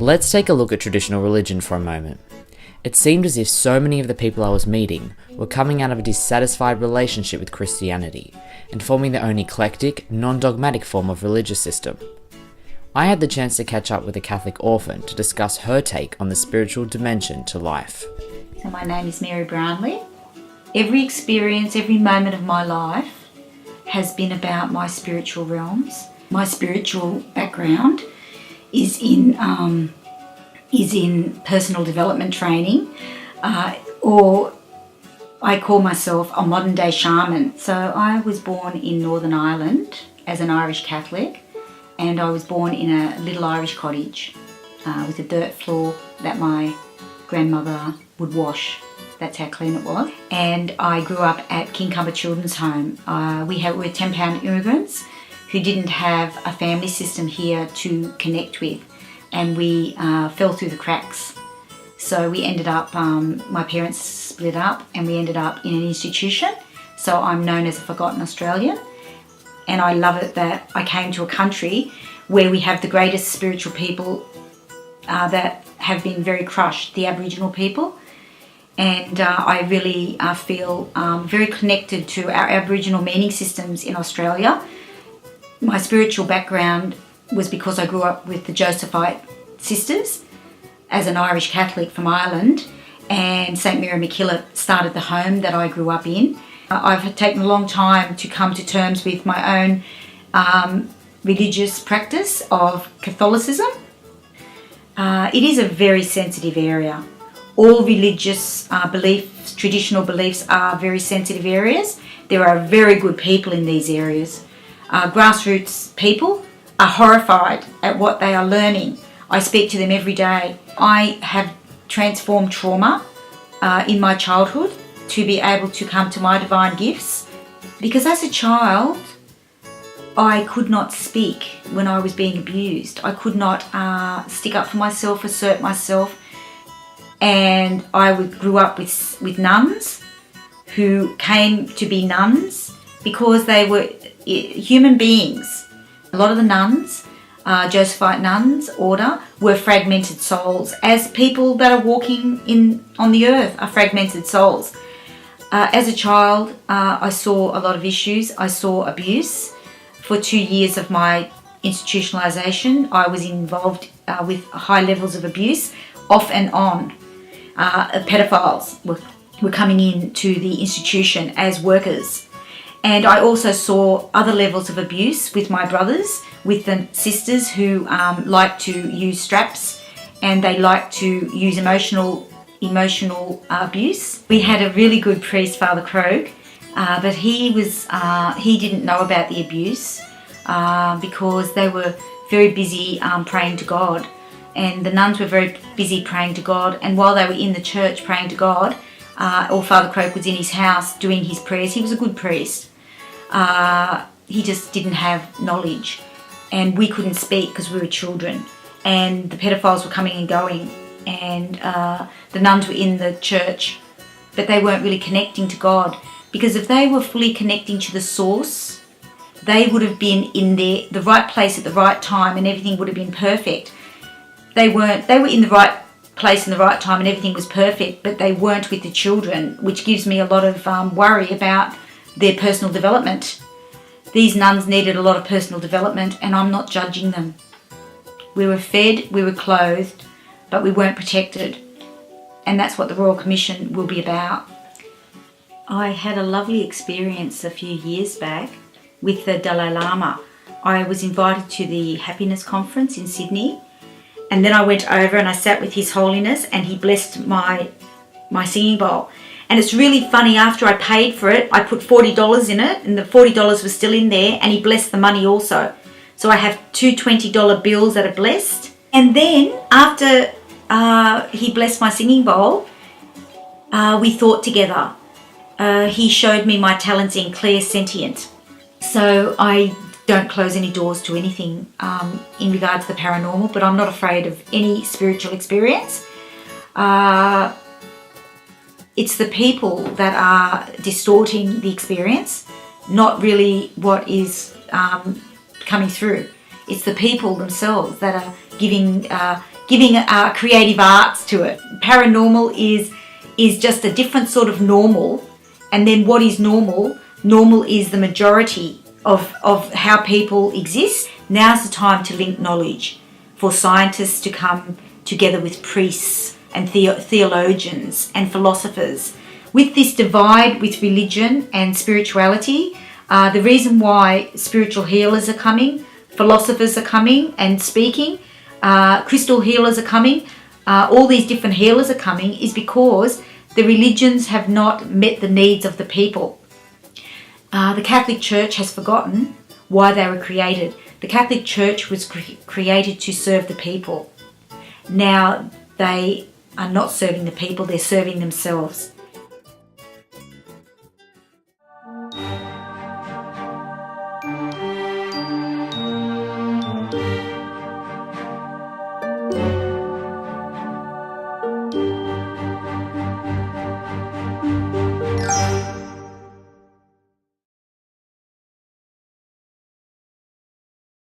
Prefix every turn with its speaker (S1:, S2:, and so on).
S1: Let's take a look at traditional religion for a moment. It seemed as if so many of the people I was meeting were coming out of a dissatisfied relationship with Christianity and forming their own eclectic, non-dogmatic form of religious system. I had the chance to catch up with a Catholic orphan to discuss her take on the spiritual dimension to life.
S2: So my name is Mary Brownlee. Every experience, every moment of my life has been about my spiritual realms. My spiritual background is in personal development training, or I call myself a modern day shaman. So I was born in Northern Ireland as an Irish Catholic, and I was born in a little Irish cottage with a dirt floor that my grandmother would wash. That's how clean it was. And I grew up at Kincumber Children's Home. We were 10-pound immigrants who didn't have a family system here to connect with, and we fell through the cracks. So we ended up, my parents split up and we ended up in an institution. So I'm known as a forgotten Australian, and I love it that I came to a country where we have the greatest spiritual people that have been very crushed, the Aboriginal people. And I really feel very connected to our Aboriginal meaning systems in Australia. My spiritual background was because I grew up with the Josephite sisters as an Irish Catholic from Ireland, and St Mary MacKillop started the home that I grew up in. I've taken a long time to come to terms with my own religious practice of Catholicism. It is a very sensitive area. All religious beliefs, traditional beliefs, are very sensitive areas. There are very good people in these areas. Grassroots people are horrified at what they are learning. I speak to them every day. I have transformed trauma in my childhood to be able to come to my divine gifts, because as a child I could not speak when I was being abused. I could not stick up for myself, assert myself, and I grew up with nuns who came to be nuns because they were human beings. A lot of the nuns, Josephite nuns order, were fragmented souls, as people that are walking on the earth are fragmented souls. As a child, I saw a lot of issues. I saw abuse. For 2 years of my institutionalisation, I was involved with high levels of abuse, off and on. Pedophiles were coming into the institution as workers. And I also saw other levels of abuse with my brothers, with the sisters who like to use straps, and they like to use emotional abuse. We had a really good priest, Father Krogh, but he didn't know about the abuse because they were very busy praying to God, and the nuns were very busy praying to God. And while they were in the church praying to God, or Father Krogh was in his house doing his prayers, he was a good priest. He just didn't have knowledge, and we couldn't speak because we were children, and the pedophiles were coming and going, and the nuns were in the church, but they weren't really connecting to God, because if they were fully connecting to the source, they would have been in the right place at the right time, and everything would have been perfect. They weren't. They were in the right place in the right time and everything was perfect, but they weren't with the children, which gives me a lot of worry about their personal development. These nuns needed a lot of personal development, and I'm not judging them. We were fed, we were clothed, but we weren't protected. And that's what the Royal Commission will be about. I had a lovely experience a few years back with the Dalai Lama. I was invited to the Happiness Conference in Sydney, and then I went over and I sat with His Holiness, and he blessed my singing bowl. And it's really funny, after I paid for it, I put $40 in it, and the $40 was still in there, and he blessed the money also. So I have two $20 bills that are blessed. And then after he blessed my singing bowl, we thought together. He showed me my talents in clairsentient. So I don't close any doors to anything in regard to the paranormal, but I'm not afraid of any spiritual experience. It's the people that are distorting the experience, not really what is coming through. It's the people themselves that are giving giving creative arts to it. Paranormal is just a different sort of normal. And then what is normal? Normal is the majority of how people exist. Now's the time to link knowledge, for scientists to come together with priests and theologians and philosophers. With this divide with religion and spirituality, the reason why spiritual healers are coming, philosophers are coming and speaking, crystal healers are coming, all these different healers are coming, is because the religions have not met the needs of the people. The Catholic Church has forgotten why they were created. The Catholic Church was created to serve the people. Now they are not serving the people, they're serving themselves.